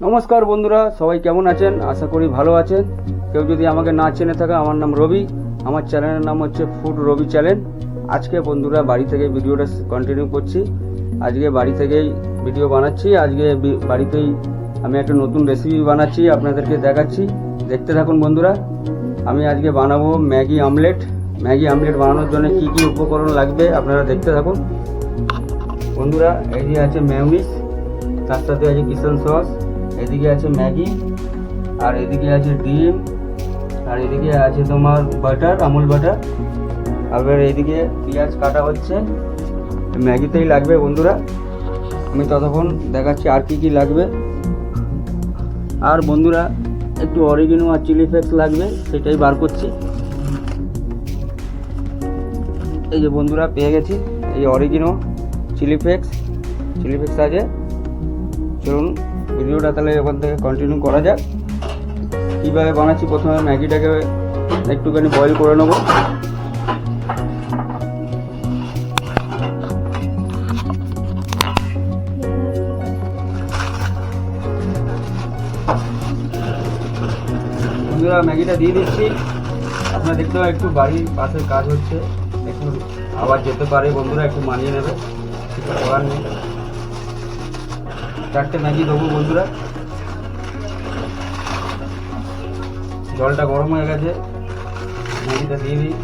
নমস্কার বন্ধুরা, সবাই কেমন আছেন? আশা করি ভালো আছেন। কেউ যদি আমাকে না চেনে থাকে, আমার নাম রবি, আমার চ্যানেলের নাম হচ্ছে ফুড রবি চ্যানেল। আজকে বন্ধুরা বাড়ি থেকে ভিডিওটা কন্টিনিউ করছি। আজকে বাড়ি থেকেই ভিডিও বানাচ্ছি। আজকে বাড়িতেই আমি একটা নতুন রেসিপি বানাচ্ছি, আপনাদেরকে দেখাচ্ছি। দেখতে থাকুন বন্ধুরা। আমি আজকে বানাবো ম্যাগি আমলেট। ম্যাগি আমলেট বানানোর জন্য কি কি উপকরণ লাগবে আপনারা দেখতে থাকুন বন্ধুরা। এই আছে মেয়োনিজ, তার সাথে আছে কিচেন সস, এদিকে আছে ম্যাগি, আর এদিকে আছে ডিম, আর এদিকে আছে তোমার বাটার, আমুল বাটার। আবার এইদিকে পেঁয়াজ কাটা হচ্ছে, ম্যাগিতেই লাগবে বন্ধুরা। আমি ততক্ষণ দেখাচ্ছি আর কি কি লাগবে। আর বন্ধুরা একটু অরিগেনো আর চিলি ফ্লেক্স লাগবে, সেটাই বার করছি। এই যে বন্ধুরা পেয়ে গেছি, এই অরিগেনো চিলি ফ্লেক্স আছে। চলুন ভিডিওটা তাহলে ওখান থেকে কন্টিনিউ করা যাক। কীভাবে বানাচ্ছি, প্রথমে ম্যাগিটাকে একটুখানি বয়েল করে নেব। বন্ধুরা ম্যাগিটা দিয়ে দিচ্ছি। আপনারা দেখতে পাবেন একটু বাড়ির পাশের কাজ হচ্ছে, একটু আবার যেতে পারে বন্ধুরা, একটু মানিয়ে নেবে, কিছু করার নেই। 4টে ম্যাগি দেবো বন্ধুরা। জলটা গরম হয়ে গেছে, ম্যাগিটা দিয়ে দিই।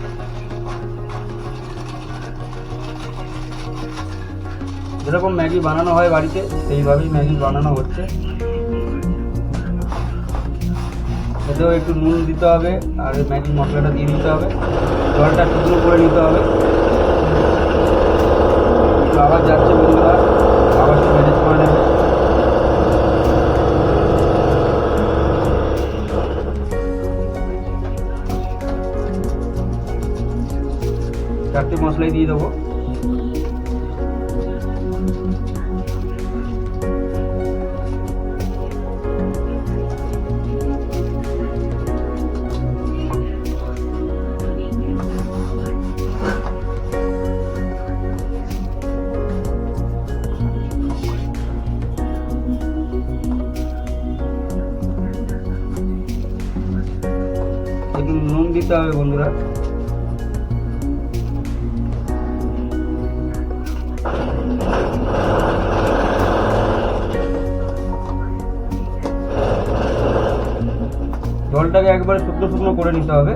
যেরকম ম্যাগি বানানো হয় বাড়িতে, সেইভাবেই ম্যাগি বানানো হচ্ছে। এতেও একটু নুন দিতে হবে, আর ম্যাগি মশলাটা দিয়ে দিতে হবে। জলটা শুকনো করে নিতে হবে। আবার যাচ্ছে বন্ধুরা, আবার ম্যানেজ করে নেবে। চারটে মশলাই দিয়ে দেবো। একটু নুন দিতে হবে বন্ধুরা। জলটাকে একবারে শুকনো শুকনো করে নিতে হবে।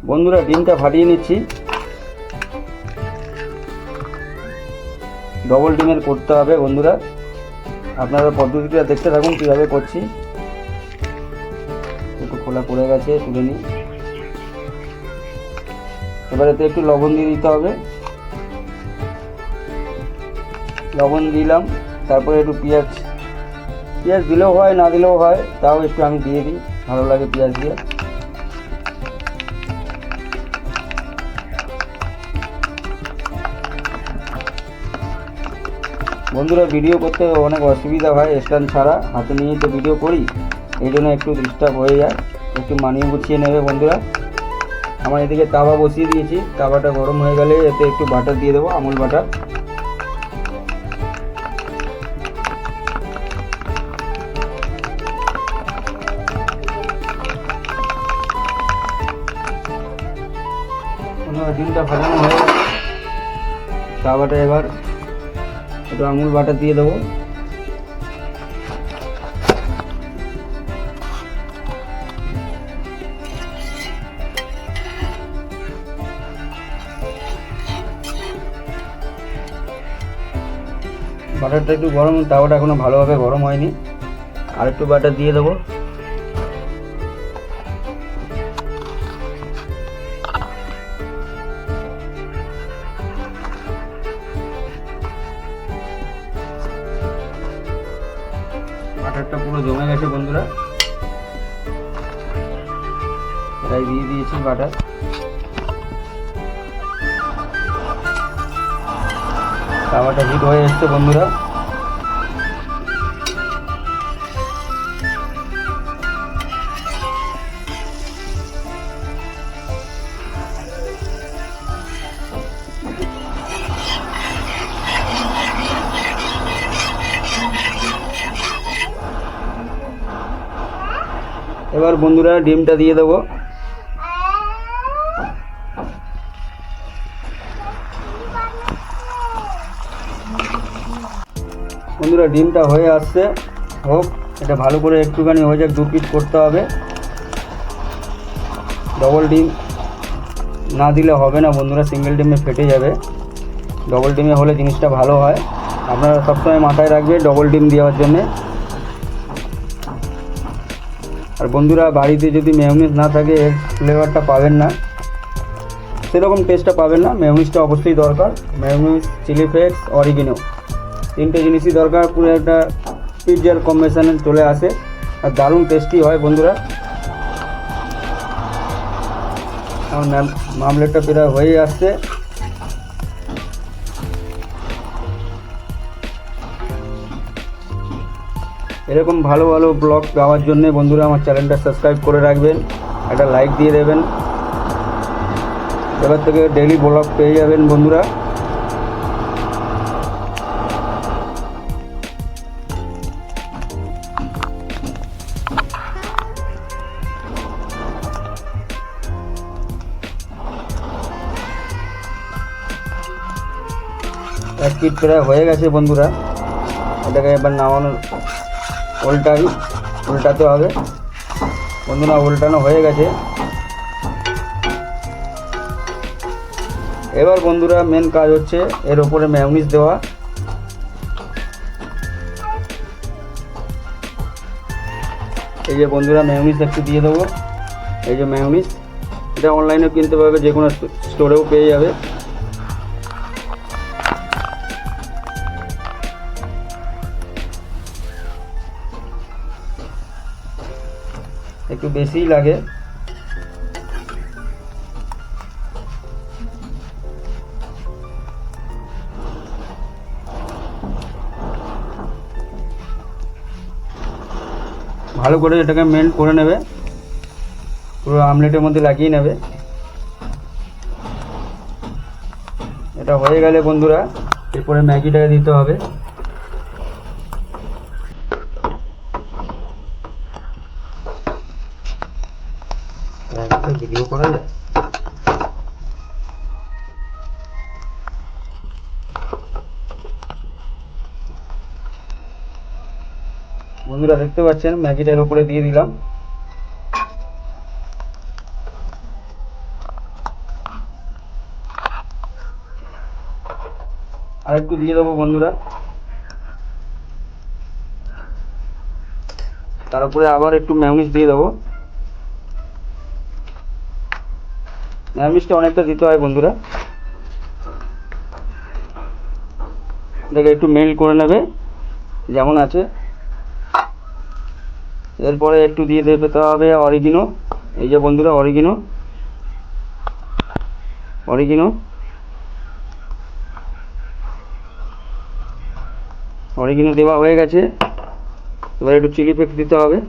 বন্ধুরা ডিমটা ফাটিয়ে নিচ্ছি। ডবল ডিমের করতে হবে বন্ধুরা। আপনারা পদ্ধতিটা দেখতে থাকুন কীভাবে করছি। একটু খোলা পড়ে গেছে, তুলে নিই। এবারে তো একটু লবণ দিয়ে দিতে হবে। লবণ দিলাম, তারপরে একটু পেঁয়াজ দিলেও হয়, না দিলেও হয়, তাও একটু আমি দিয়ে দিই, ভালো লাগে পেঁয়াজ দিয়ে। বন্ধুরা ভিডিও করতে অনেক অসুবিধা হয়, স্ট্যান্ড ছাড়া হাতে নিয়েই তো ভিডিও করি, এই জন্য একটু ডিস্টার্ব হয়ে যায়। একটু মানিয়ে গুছিয়ে নেবে বন্ধুরা। আমার এদিকে তাওয়া বসিয়ে দিয়েছি, তাওয়াটা গরম হয়ে গেলে এতে একটু বাটার দিয়ে দেবো, আমুল বাটার। ডিমটা ভাজানো হয়ে গেছে, তাওয়াটা এবার একটু আমুল বাটার দিয়ে দেবো। বাটারটা একটু গরম, তাওয়াটা এখনো ভালোভাবে গরম হয়নি, আর একটু বাটার দিয়ে দেবো। বাটারটা পুরো জমে গেছে বন্ধুরা, তাই দিয়ে দিয়েছি বাটার। তাওয়াটা হিট হয়ে এসছে বন্ধুরা। এবার বন্ধুরা ডিমটা দিয়ে দেবো। বন্ধুরা ডিমটা হয়ে আসছে, হোক, এটা ভালো করে একটুখানি হয়ে যাক, 2 পিস করতে হবে। ডবল ডিম না দিলে হবে না বন্ধুরা, সিঙ্গেল ডিমে ফেটে যাবে। ডবল ডিমে হলে জিনিসটা ভালো হয়, আপনারা সবসময় মাথায় রাখবে ডবল ডিম দেওয়ার জন্যে। আর বন্ধুরা বাড়িতে যদি মেয়োনিজ না থাকে এর ফ্লেভারটা পাবেন না, সেরকম টেস্টটা পাবেন না। মেয়োনিজটা অবশ্যই দরকার, মেয়োনিজ, চিলি ফ্লেক্স, অরিগেনো, 3টে জিনিসই দরকার। পুরো একটা পিৎজার কম্বিনেশনে চলে আসে আর দারুণ টেস্টি হয় বন্ধুরা। আমার মামলেটটা প্রায় হয়ে আসছে। এরকম ভালো ভালো ব্লগ পাওয়ার জন্য বন্ধুরা আমার চ্যানেলটা সাবস্ক্রাইব করে রাখবেন, একটা লাইক দিয়ে দেবেন। এবার থেকে ডেইলি ব্লগ পেয়ে যাবেন বন্ধুরা। এক পিঠ প্রায় হয়ে গেছে বন্ধুরা, এটাকে এবার নামানোর উল্টাতে হবে বন্ধুরা। উল্টানো হয়ে গেছে। এবার বন্ধুরা মেন কাজ হচ্ছে এর উপরে মেয়োনিজ দেওয়া। এই যে বন্ধুরা মেয়োনিজ একটু দিয়ে দেবো। এই যে মেয়োনিজ, এটা অনলাইনেও কিনতে পারবে, যে কোনো স্টোরেও পেয়ে যাবে। একটু বেশিই লাগে। ভালো করে এটাকে মেল্ট করে নেবে, পুরো আমলেটের মধ্যে লাগিয়ে নেবে। এটা হয়ে গেলে বন্ধুরা এরপরে ম্যাগিটাকে দিতে হবে। ভিডিও করা যায়। বন্ধুরা দেখতে পাচ্ছেন ম্যাগিটার উপরে দিয়ে দিলাম। আর একটু দিয়ে দেবো বন্ধুরা। তার উপরে আবার একটু মেয়োনিজ দিয়ে দেবো। মেয়োনিজটা অনেকটা দিতে হয় বন্ধুরা। এটাকে একটু মেল্ট করে নেবে যেমন আছে। এরপরে একটু দিয়ে দিতে হবে অরিজিনো। এই যে বন্ধুরা অরিজিনো দেওয়া হয়ে গেছে। এবার একটু চিলি ফ্লেক্স দিতে হবে।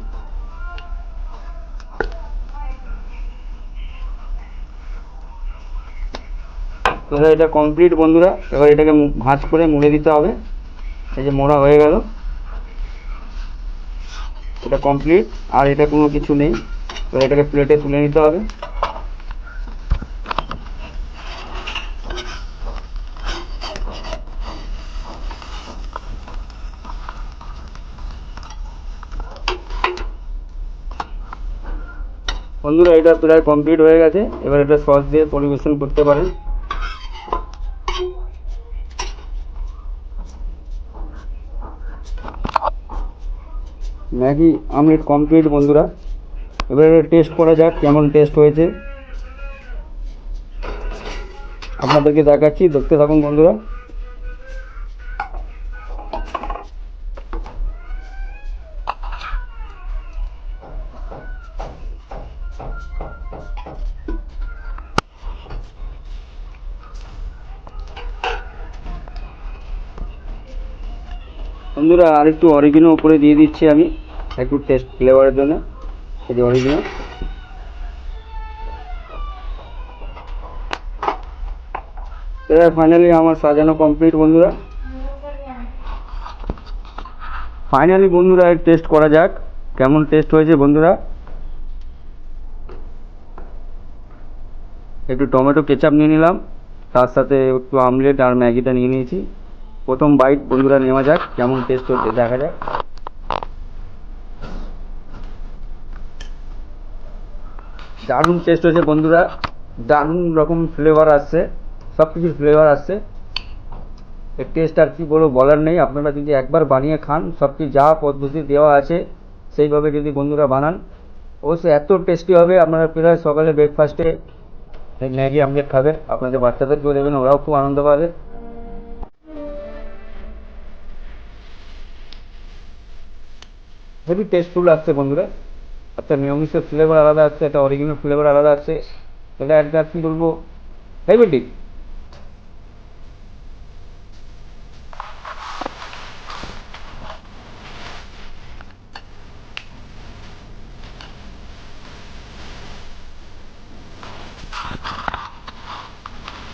এবার এটা কমপ্লিট বন্ধুরা। এবার এটাকে ভাঁজ করে মুড়ে দিতে হবে। এই যে মোড়া হয়ে গেল, এটা কমপ্লিট। আর এটা কোনো কিছু নেই। এবার এটাকে প্লেটে তুলে নিতে হবে। বন্ধুরা এটা প্রায় কমপ্লিট হয়ে গেছে। এবার এটা সস দিয়ে পরিবেশন করতে পারেন। ম্যাগি আমলেট কমপ্লিট বন্ধুরা। এবার টেস্ট করা যাক কেমন টেস্ট হয়েছে, আপনাদেরকে দেখাচ্ছি, দেখতে থাকুন বন্ধুরা। বন্ধুরা আর একটু অরিজিনাল উপরে দিয়ে দিচ্ছি আমি একটু টেস্ট ফ্লেভারের জন্য। এই যে অরিজিনাল। এবার ফাইনালি আমার সাজানো কমপ্লিট বন্ধুরা। ফাইনালি বন্ধুরা টেস্ট করা যাক কেমন টেস্ট হয়েছে বন্ধুরা। একটু টমেটো কেচাপ নিয়ে নিলাম, তার সাথে একটু আমলেট আর ম্যাগিটা নিয়ে নিয়েছি। প্রথম বাইট বন্ধুরা নেওয়া যাক কেমন টেস্ট হচ্ছে, দেখা যাক। দারুণ টেস্ট হয়েছে বন্ধুরা, দারুণ রকম ফ্লেভার আসছে, সব কিছুর ফ্লেভার আসছে। এর টেস্ট আর কি বলবো, বলার নেই। আপনারা যদি একবার বানিয়ে খান, সব কিছু যা পদ্ধতি দেওয়া আছে সেইভাবে যদি বন্ধুরা বানান, অবশ্যই এত টেস্টি হবে। আপনারা প্রায় সকালে ব্রেকফাস্টে ম্যাগি আমলেট খাবেন, আপনাদের বাচ্চাদেরকেও দেবেন, ওরাও খুব আনন্দ পাবে। হেভি টেস্টফুল আসছে বন্ধুরা। একটা মিয়োনিজের ফ্লেভার আলাদা আসছে, একটা অরিজিনাল ফ্লেভার আলাদা আসছে। এটা একটা কি বলবো, হেভি ঠিক।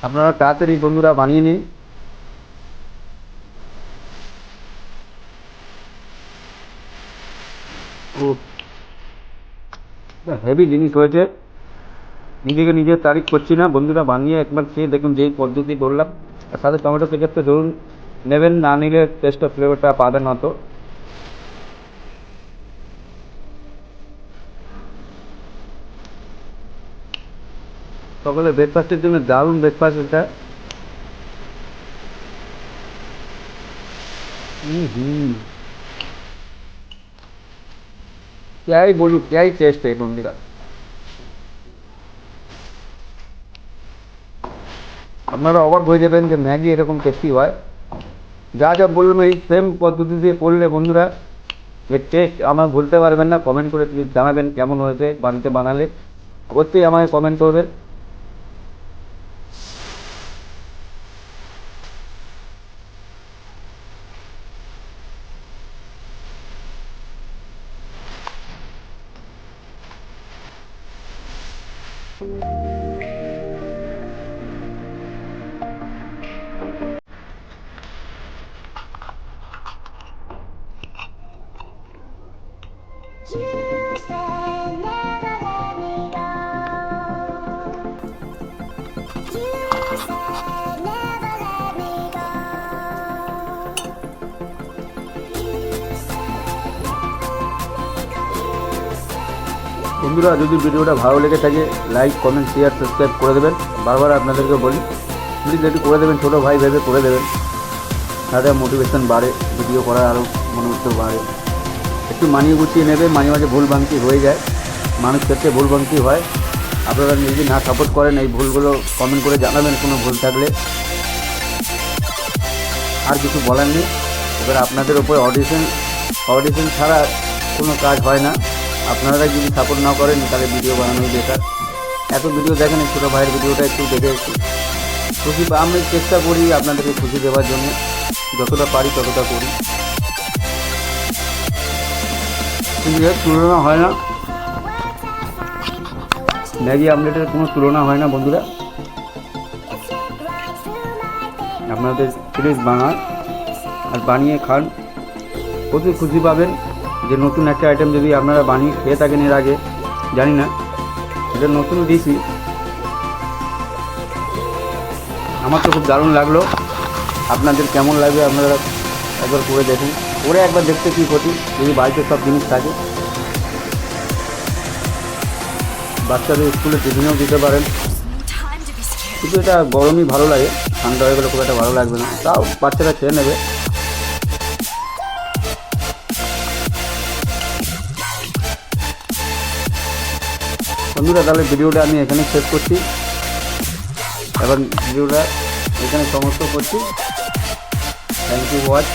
আপনারা তাড়াতাড়ি বন্ধুরা বানিয়ে নিন। ও হেভি জিনিস হয়েছে, নিজেকে নিজের তারিফ করছি না বন্ধুরা, বানিয়ে একবার খেয়ে দেখুন যেই পদ্ধতি বললাম। আর সাথে টমেটো কেচাপটা ধরুন নেবেন, না নিলে টেস্ট অফ ফ্লেভারটা পাবেন না। তো সকালে ব্রেকফাস্টের জন্য দারুণ ব্রেকফাস্ট এটা। হুম, क्या ही बोलूँ, क्या ही टेस्ट है बंदी का। আপনারা অবাক হয়ে যাবেন যে ম্যাগি এরকম টেস্টি হয়। যা যা বললাম এই সেম পদ্ধতি দিয়ে করলে বন্ধুরা এর টেস্ট আমার বলতে পারবেন না। কমেন্ট করে প্লিজ জানাবেন কেমন হয়েছে, বাড়িতে বানালে অবশ্যই আমাকে কমেন্ট করবেন। বন্ধুরা যদি ভিডিওটা ভালো লেগে থাকে লাইক কমেন্ট শেয়ার সাবস্ক্রাইব করে দেবেন। বারবার আপনাদেরকে বলি প্লিজ একটু করে দেবেন, ছোটো ভাই ভেবে করে দেবেন, তাতে মোটিভেশন বাড়ে, ভিডিও করার আরও মনোযোগ বাড়ে। একটু মানিয়ে গুছিয়ে নেবে, মাঝে মাঝে ভুল ভ্রান্তি হয়ে যায়, মানুষ ক্ষেত্রে ভুল ভ্রান্তি হয়। আপনারা যদি না সাপোর্ট করেন এই ভুলগুলো কমেন্ট করে জানাবেন কোনো ভুল থাকলে। আর কিছু বলার নেই। এবার আপনাদের উপরে অডিশন ছাড়া কোনো কাজ হয় না। আপনারা যদি সাপোর্ট না করেন তাহলে ভিডিও বানানোই বেকার। এত ভিডিও দেখেন, ছোটো ভাইয়ের ভিডিওটা একটু দেখে একটু খুশি, আমি চেষ্টা করি আপনাদেরকে খুশি দেওয়ার জন্য, যতটা পারি ততটা করি। কিন্তু এর তুলনা হয় না, ম্যাগি আমলেটের কোনো তুলনা হয় না বন্ধুরা। আপনাদের প্লিজ বানান আর বানিয়ে খান, প্রচুর খুশি পাবেন। যে নতুন একটা আইটেম যদি আপনারা বানিয়ে খেয়ে থাকেন এর আগে, জানি না এটা নতুন দিছি, আমার তো খুব দারুণ লাগলো। আপনাদের কেমন লাগবে আপনারা একবার করে দেখুন, করে একবার দেখতে কী ক্ষতি যদি বাড়িতে সব জিনিস থাকে। বাচ্চাদের স্কুলে টিফিনেও দিতে পারেন, কিন্তু এটা গরমই ভালো লাগে, ঠান্ডা হয়ে গেলে খুব একটা ভালো লাগবে না, তাও বাচ্চারা খেয়ে নেবে। বন্ধুরা তাহলে ভিডিওটা আমি এখানে শেষ করছি, এবার ভিডিওটা এখানে সমাপ্ত করছি। Thank you watch.